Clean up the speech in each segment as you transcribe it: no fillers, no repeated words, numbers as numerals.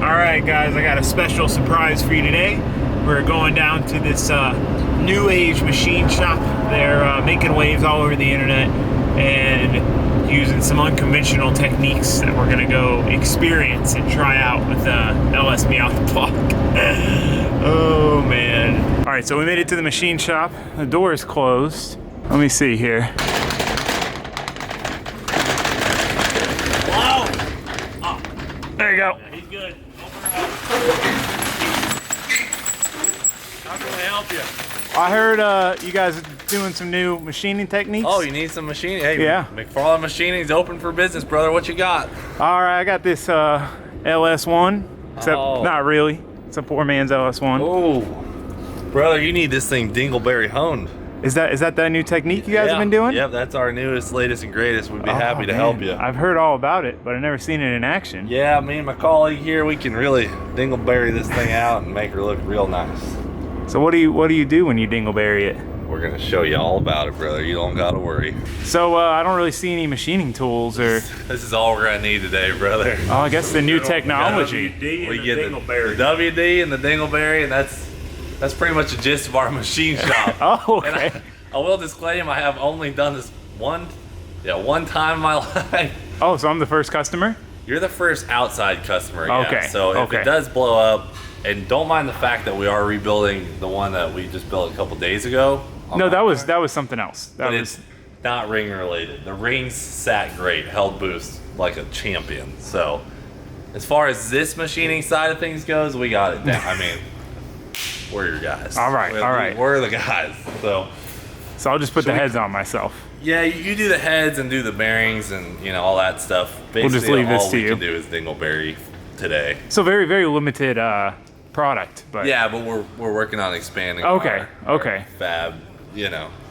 Alright guys, I got a special surprise for you today. We're going down to this new age machine shop. They're making waves all over the internet and using some unconventional techniques that we're gonna go experience and try out with the LS Miata block. Oh man. Alright, so we made it to the machine shop. The door is closed. Let me see here. Wow! Oh. There you go. Yeah, he's good. How can I help you? I heard you guys are doing some new machining techniques. Oh, you need some machining? Hey, yeah. Mcfarland Machining's open for business, brother. What you got? All right, I got this LS1, except not really. It's a poor man's LS1. Oh, brother, you need this thing Dingleberry Honed. Is that new technique you guys have been doing? Yep, that's our newest, latest, and greatest. We'd be happy to help you. I've heard all about it, but I've never seen it in action. Yeah, me and my colleague here, we can really dingleberry this thing out and make her look real nice. So what do you do when you dingleberry it? We're gonna show you all about it, brother. You don't gotta worry. So I don't really see any machining tools or. This is all we're gonna need today, brother. Oh, I guess the new technology. We get the WD and the dingleberry, and that's pretty much the gist of our machine shop. Oh, okay. And I will disclaim, I have only done this one time in my life. Oh, so I'm the first customer? You're the first outside customer, yeah. Okay. So if it does blow up, and don't mind the fact that we are rebuilding the one that we just built a couple days ago. No, that was something else. It's not ring related. The rings sat great, held boost like a champion. So as far as this machining side of things goes, we got it down. I mean, we're your guys. All right. We're the guys. So I'll just put the heads on myself. Yeah, you do the heads and do the bearings and all that stuff. Basically, we'll just leave this to you. All we can do is dingleberry today. So very, very limited product, but yeah, but we're working on expanding. Okay. Our fab.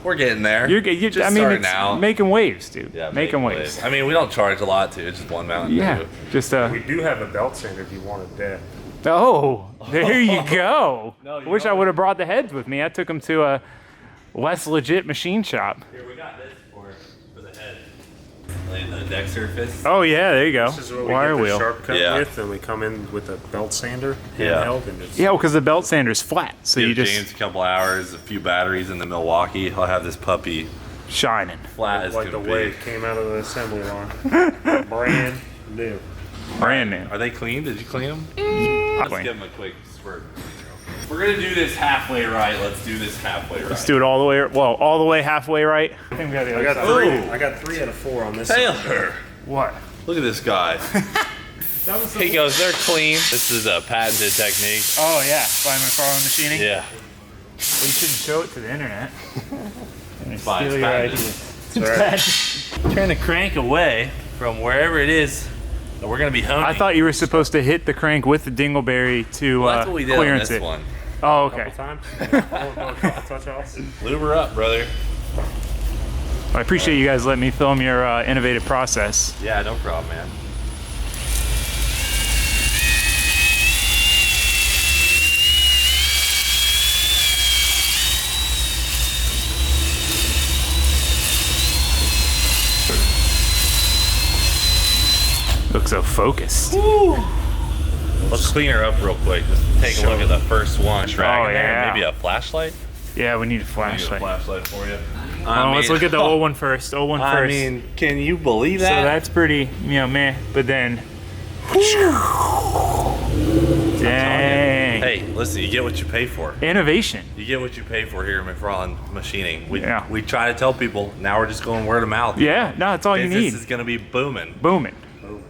We're getting there. You're just starting out. Making waves, dude. Yeah, making waves. I mean, we don't charge a lot too. It's just one mount. Yeah, just We do have a belt sander if you wanted that. Oh, there you go. No, I wish I would have brought the heads with me. I took them to a less legit machine shop. Here, we got this for the head. The deck surface. Oh yeah, there you go. This is what we Wire get the wheel. sharp cut with, and we come in with a belt sander. Handheld, and it's Yeah, because the belt sander's flat, so you just James a couple hours, a few batteries in the Milwaukee. I'll have this puppy shining. flat as like can the be. way it came out of the assembly line. Brand new. Brand new. Are they clean? Did you clean them? I'll Let's clean. give them a quick squirt. We're gonna do this halfway right. Let's do this halfway right. Let's do it all the way. Well, all the way halfway right. I think we got the other side. three. Ooh. I got 3 out of 4 on this. Taylor, What? look at this guy. He goes, they're clean. This is a patented technique. Oh yeah, by Mcfarland Machining. Yeah. Well, you shouldn't show it to the internet. Fine, Steal it's your patented. ideas. Turn the crank away from wherever it is that we're gonna be honing. I thought you were supposed to hit the crank with the dingleberry to that's what we did on clearance this it. one. Oh, okay. Times. Touch offs. Lube her up, brother. I appreciate you guys letting me film your innovative process. Yeah, no problem, man. Looks so focused. Woo. Let's clean her up real quick. Just take a look at the first one. Drag in there. yeah. Maybe a flashlight. Yeah, we need a Need a flashlight. flashlight for you. Let's look at the old one first. Old one first. I mean, can you believe so that? that's pretty, meh. But then, dang. Hey, listen, you get what you pay for. Innovation. You get what you pay for here at Mcfarland Machining. Yeah. We try to tell people, now we're just going word of mouth. Yeah, no, that's all you need. This is going to be booming Booming.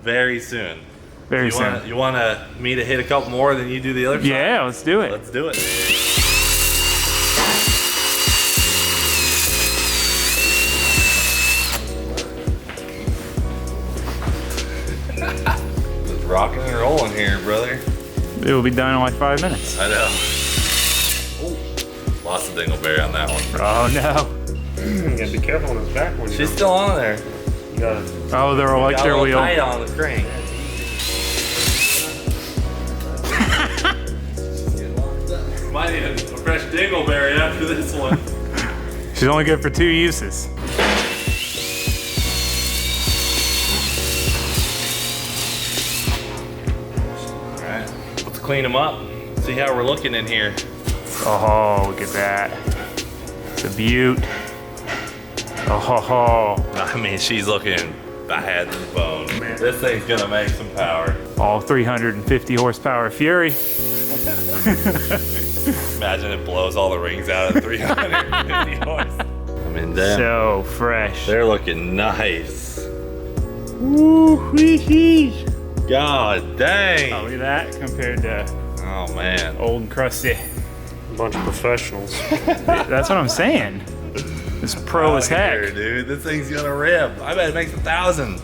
very soon. Very soon. You want me to hit a couple more than you do the other side? Yeah, let's do it. Let's do it. Just rocking and rolling here, brother. It will be done in like 5 minutes. I know. Ooh. Lots of dingleberry on that one. Oh no. You gotta be careful on his back when you. She's still on there. You gotta. Oh, they're like Got a their little wheel. tight on the crank. Might need a fresh dingleberry after this one. She's only good for 2 uses. Alright. clean them up. See how we're looking in here. Oh, look at that. It's a beaut. Oh, I mean, she's looking bad to the bone. Man, this thing's gonna make some power. all 350 horsepower Fury. Imagine it blows all the rings out at 350 horse. I mean, damn. So fresh. They're looking nice. Woo-wee-hee. God dang. Oh, look at that compared to Oh man. old and crusty. A bunch of professionals. That's what I'm saying. It's pro as heck. Here, dude, this thing's gonna rip. I bet it makes 1,000.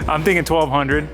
I'm thinking 1,200.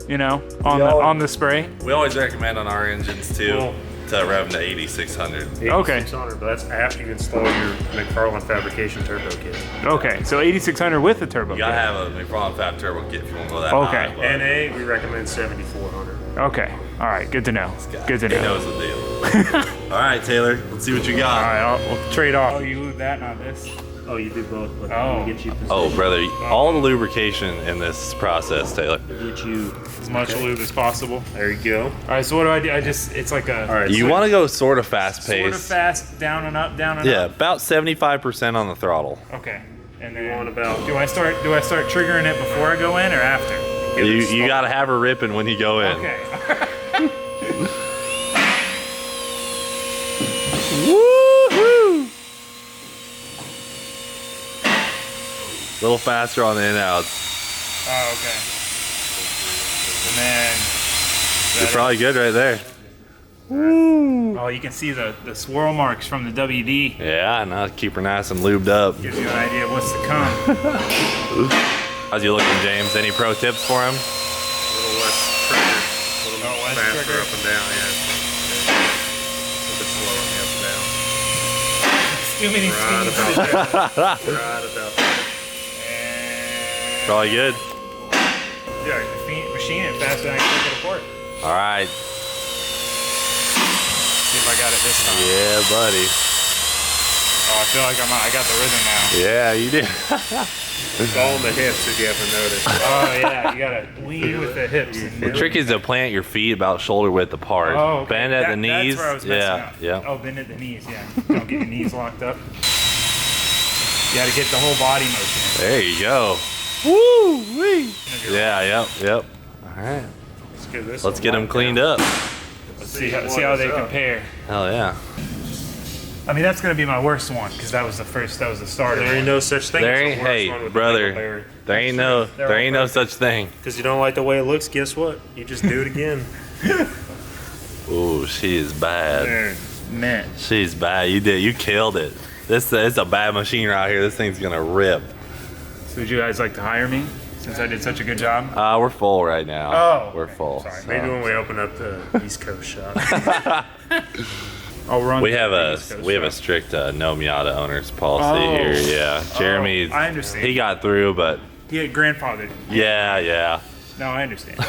You know, on the spray. We always recommend on our engines too to rev to 8,600. Okay. 8,600, but that's after you install your McFarland fabrication turbo kit. Okay, so 8,600 with the turbo. You gotta kit. have a McFarland Fab Turbo kit if you want to go that Okay. high. but NA, we recommend 7,400. Okay. All right. Good to know. Good to He know. knows the deal. All right, Taylor, let's see what you All got. right. We'll trade off. Oh, you lube that, not this. Oh, you do both, but Oh. we get you position. Oh, brother, all the lubrication in this process, Taylor. Get you As much lube as possible. There you go. All right. So what do I do? It's like a All right. You want to go sort of fast sort of paced. fast, down and up, down and Yeah, up. about 75% on the throttle. Okay. And You then want about do I start triggering it before I go in or after? You got to have her ripping when you go in. Okay. Woohoo! A little faster on the in-outs. Oh, okay. And then You're probably good right there. oh, you can see the swirl marks from the WD. Yeah, now keep her nice and lubed up. Gives you an idea of what's to come. How's you looking, James? Any pro tips for him? a little less trigger, a little Oh, less faster trigger. up and down, yeah. A little bit slow on the up and down. Too many Right speeds. about that. Right about that. And Probably good. yeah, machine it faster than I can take it apart. All right. See if I got it this time. Yeah, buddy. Oh, I feel like I got the rhythm now. Yeah, you did. It's all in the hips if you haven't noticed. Oh yeah, you gotta lean with the hips. The trick is to plant your feet about shoulder width apart. Oh, okay. Bend at the knees. That's where I was messing Yeah, up. yeah. Oh, bend at the knees, yeah. Don't get your knees locked up. You gotta get the whole body motion. There you go. Woo wee. Yeah, yep. All right. Let's get them cleaned up. See how they compare. Hell yeah. I mean, that's gonna be my worst one because that was the start. There ain't no such thing There as ain't, the worst hey, one with brother, the Dingleberry. there ain't no such thing. Because you don't like the way it looks, guess what? You just do it again. Ooh, she is bad. Man. She's bad. You killed it. It's a bad machine right here. This thing's gonna rip. So would you guys like to hire me since I did such a good job? We're full right now. Oh, We're okay. full. Sorry. so. Maybe when we open up the East Coast shop. I'll run. We the have a East Coast we have a shop. strict no Miata owners policy Oh. here. Yeah, Jeremy. I understand. He got through, but He had grandfathered. yeah. No, I understand.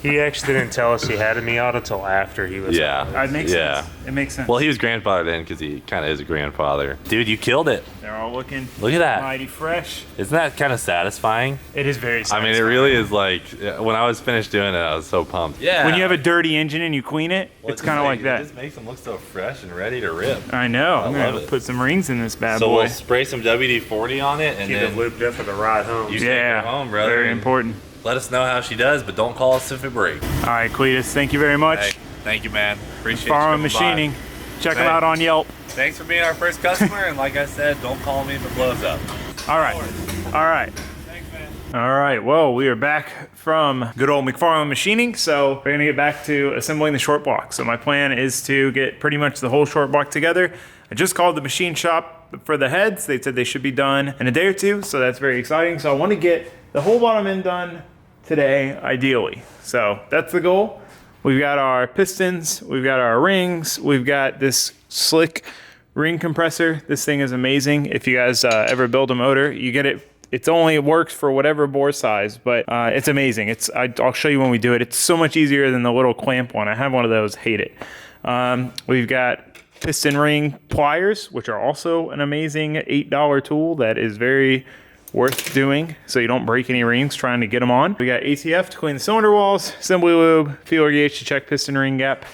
He actually didn't tell us he had a Miata until after he was Yeah. It makes Yeah. sense. It makes sense. Well, he was grandfathered in because he kind of is a grandfather. Dude, you killed it. They're all looking Look at that. mighty fresh. Isn't that kind of satisfying? It is very I satisfying. mean, it really is. Like when I was finished doing it, I was so pumped. Yeah. When you have a dirty engine and you clean it, it's kind of like It that. just makes them look so fresh and ready to rip. I know. I'm love gonna it. put some rings in this bad So boy. we'll spray some WD-40 on it and Get it then lubed up for the ride home. you take Yeah, her home, brother. very and important. Let us know how she does, but don't call us if it breaks. All right, Cleetus, thank you very much. Hey, thank you, man. Appreciate you Farm coming Machining. Check them Thanks. out on Yelp. by. Thanks for being our first customer, and like I said, don't call me if it blows up. All right. All right. Thanks, man. All right, well, we are back from good old Mcfarland Machining, so we're gonna get back to assembling the short block. So my plan is to get pretty much the whole short block together. I just called the machine shop for the heads. They said they should be done in a day or two, so that's very exciting. So I want to get the whole bottom end done today, ideally. So that's the goal. We've got our pistons, we've got our rings, we've got this slick ring compressor. This thing is amazing. If you guys ever build a motor, you get it. It works for whatever bore size, but it's amazing. I'll show you when we do it. It's so much easier than the little clamp one. I have one of those, hate it. We've got piston ring pliers, which are also an amazing $8 tool that is very worth doing so you don't break any rings trying to get them on. We got ATF to clean the cylinder walls, assembly lube, feeler gauge to check piston ring gap,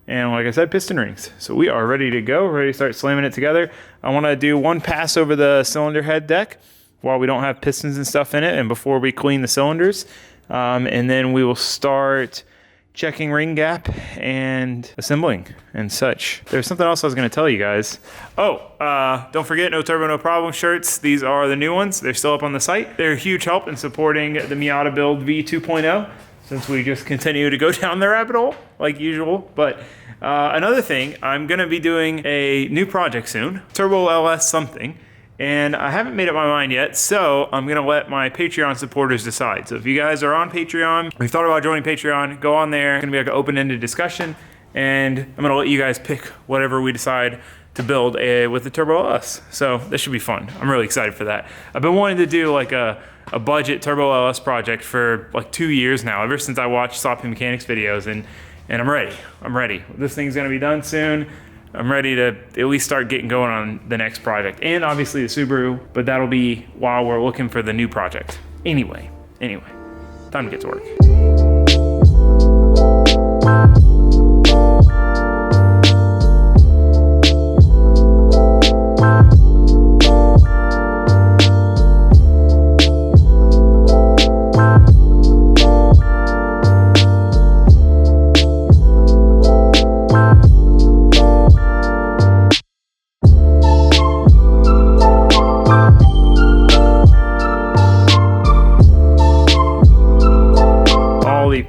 and like I said, piston rings. So we are ready to go, ready to start slamming it together. I want to do one pass over the cylinder head deck while we don't have pistons and stuff in it and before we clean the cylinders. And then we will start checking ring gap and assembling and such. There's something else I was going to tell you guys. Don't forget, No Turbo, No Problem shirts. These are the new ones. They're still up on the site. They're a huge help in supporting the Miata build V2.0 since we just continue to go down the rabbit hole like usual. But another thing, I'm going to be doing a new project soon, Turbo LS something. And I haven't made up my mind yet, so I'm going to let my Patreon supporters decide. So if you guys are on Patreon, if you thought about joining Patreon, go on there. It's going to be like an open-ended discussion, and I'm going to let you guys pick whatever we decide to build with the Turbo LS. So this should be fun. I'm really excited for that. I've been wanting to do like a budget Turbo LS project for like 2 years now, ever since I watched Sloppy Mechanics videos, and I'm ready. I'm ready. This thing's going to be done soon. I'm ready to at least start getting going on the next project. And obviously the Subaru, but that'll be while we're looking for the new project. Anyway, time to get to work.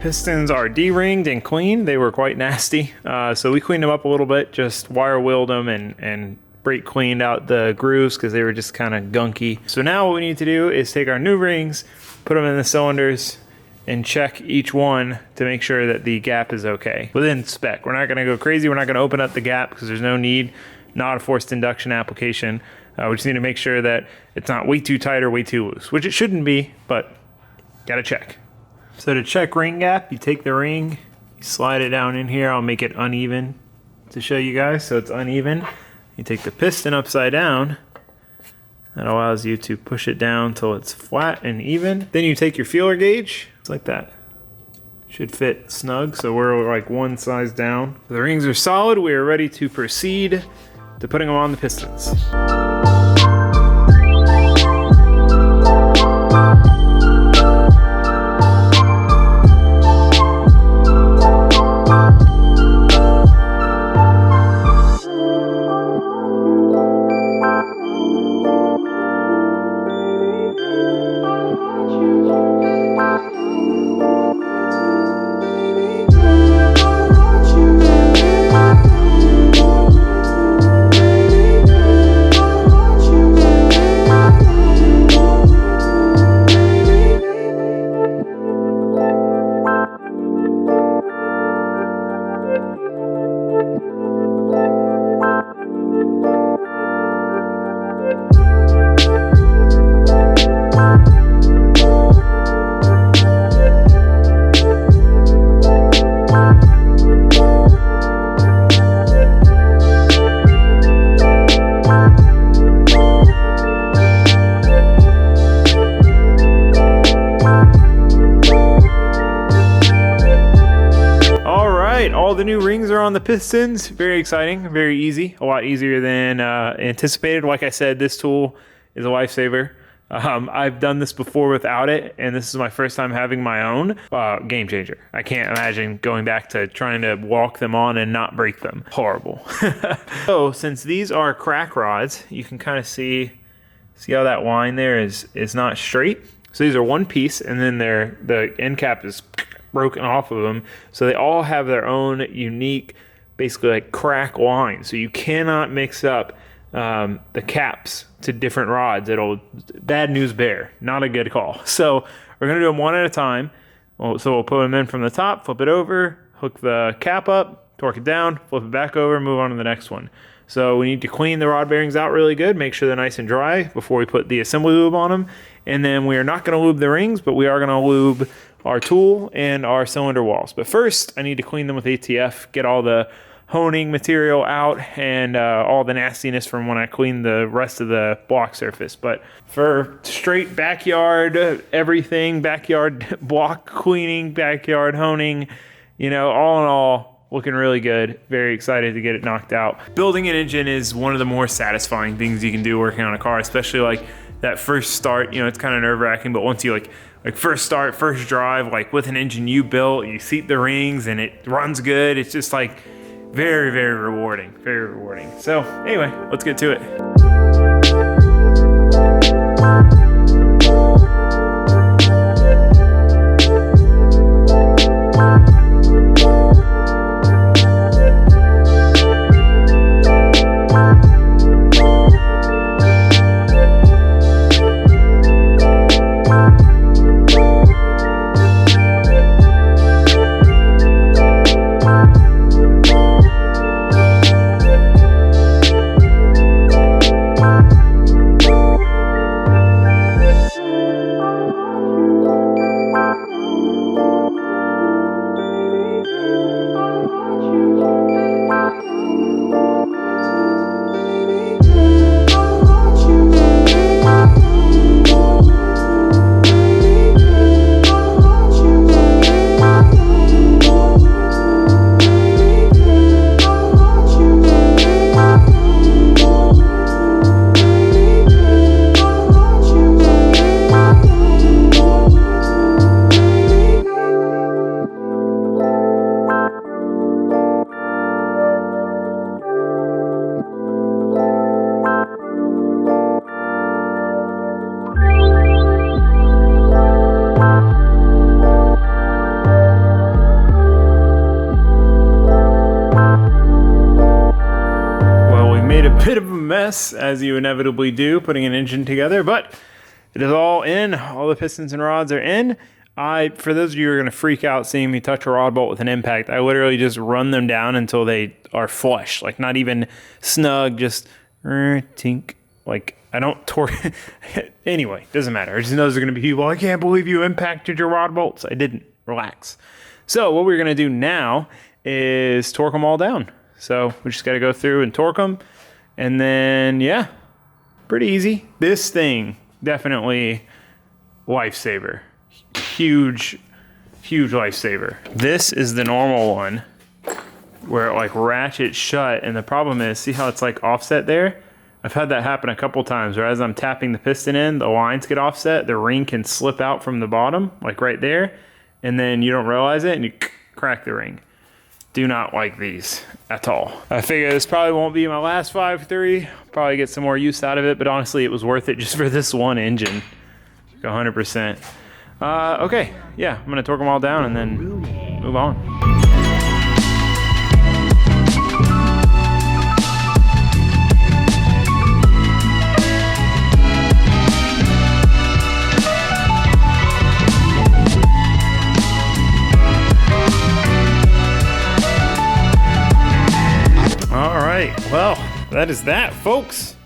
Pistons are D-ringed and cleaned. They were quite nasty. So we cleaned them up a little bit, just wire wheeled them and brake cleaned out the grooves because they were just kind of gunky. So now what we need to do is take our new rings, put them in the cylinders, and check each one to make sure that the gap is okay within spec. We're not going to go crazy. We're not going to open up the gap because there's no need. Not a forced induction application. We just need to make sure that it's not way too tight or way too loose, which it shouldn't be, but got to check. So to check ring gap, you take the ring, you slide it down in here. I'll make it uneven to show you guys so it's uneven. You take the piston upside down. That allows you to push it down till it's flat and even. Then you take your feeler gauge, just like that. Should fit snug, so we're like one size down. The rings are solid. We are ready to proceed to putting them on the pistons. All the new rings are on the pistons. Very exciting, very easy, a lot easier than anticipated. Like I said, this tool is a lifesaver. I've done this before without it, and this is my first time having my own. Game changer. I can't imagine going back to trying to walk them on and not break them. Horrible. So since these are crack rods, you can kind of see how that line there is not straight. So these are one piece, and then the end cap is broken off of them. So they all have their own unique, basically like crack lines. So you cannot mix up the caps to different rods. Bad news bear, not a good call. So we're gonna do them one at a time. So we'll put them in from the top, flip it over, hook the cap up, torque it down, flip it back over, move on to the next one. So we need to clean the rod bearings out really good, make sure they're nice and dry before we put the assembly lube on them. And then we are not gonna lube the rings, but we are gonna lube our tool and our cylinder walls. But first, I need to clean them with ATF, get all the honing material out and all the nastiness from when I cleaned the rest of the block surface. But for straight backyard everything, backyard block cleaning, backyard honing, you know, all in all, looking really good. Very excited to get it knocked out. Building an engine is one of the more satisfying things you can do working on a car, especially like that first start. You know, it's kind of nerve-wracking, but once you like first start, first drive, like with an engine you built, you seat the rings and it runs good. It's just like very, very rewarding, very rewarding. So anyway, let's get to it. Bit of a mess, as you inevitably do, putting an engine together, but it is all in. All the pistons and rods are in. For those of you who are going to freak out seeing me touch a rod bolt with an impact, I literally just run them down until they are flush, like not even snug, just tink. Like I don't torque. Anyway, doesn't matter. I just know there's going to be people, I can't believe you impacted your rod bolts. I didn't. Relax. So what we're going to do now is torque them all down. So we just got to go through and torque them. And then, yeah, pretty easy. This thing, definitely lifesaver. Huge, huge lifesaver. This is the normal one where it like ratchets shut. And the problem is, see how it's like offset there? I've had that happen a couple times where as I'm tapping the piston in, the lines get offset. The ring can slip out from the bottom, like right there. And then you don't realize it and you crack the ring. Do not like these at all. I figure this probably won't be my last 5.3. Probably get some more use out of it, but honestly, it was worth it just for this one engine. 100%. Okay, yeah, I'm gonna torque them all down and then move on. Well, that is that, folks.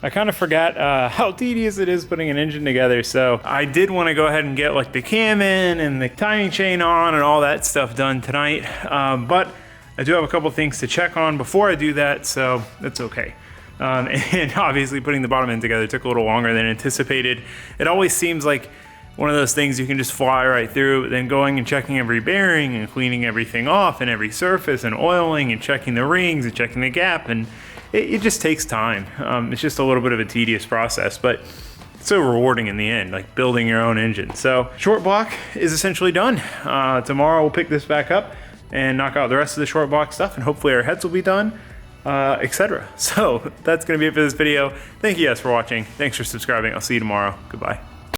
I kind of forgot how tedious it is putting an engine together, so I did want to go ahead and get like the cam in and the timing chain on and all that stuff done tonight, but I do have a couple things to check on before I do that, so that's okay. And obviously putting the bottom end together took a little longer than anticipated. It always seems like one of those things you can just fly right through, but then going and checking every bearing and cleaning everything off and every surface and oiling and checking the rings and checking the gap, and it just takes time. It's just a little bit of a tedious process, but it's so rewarding in the end, like building your own engine. So short block is essentially done. Tomorrow we'll pick this back up and knock out the rest of the short block stuff, and hopefully our heads will be done, etc. So that's gonna be it for this video. Thank you guys for watching. Thanks for subscribing. I'll see you tomorrow. Goodbye.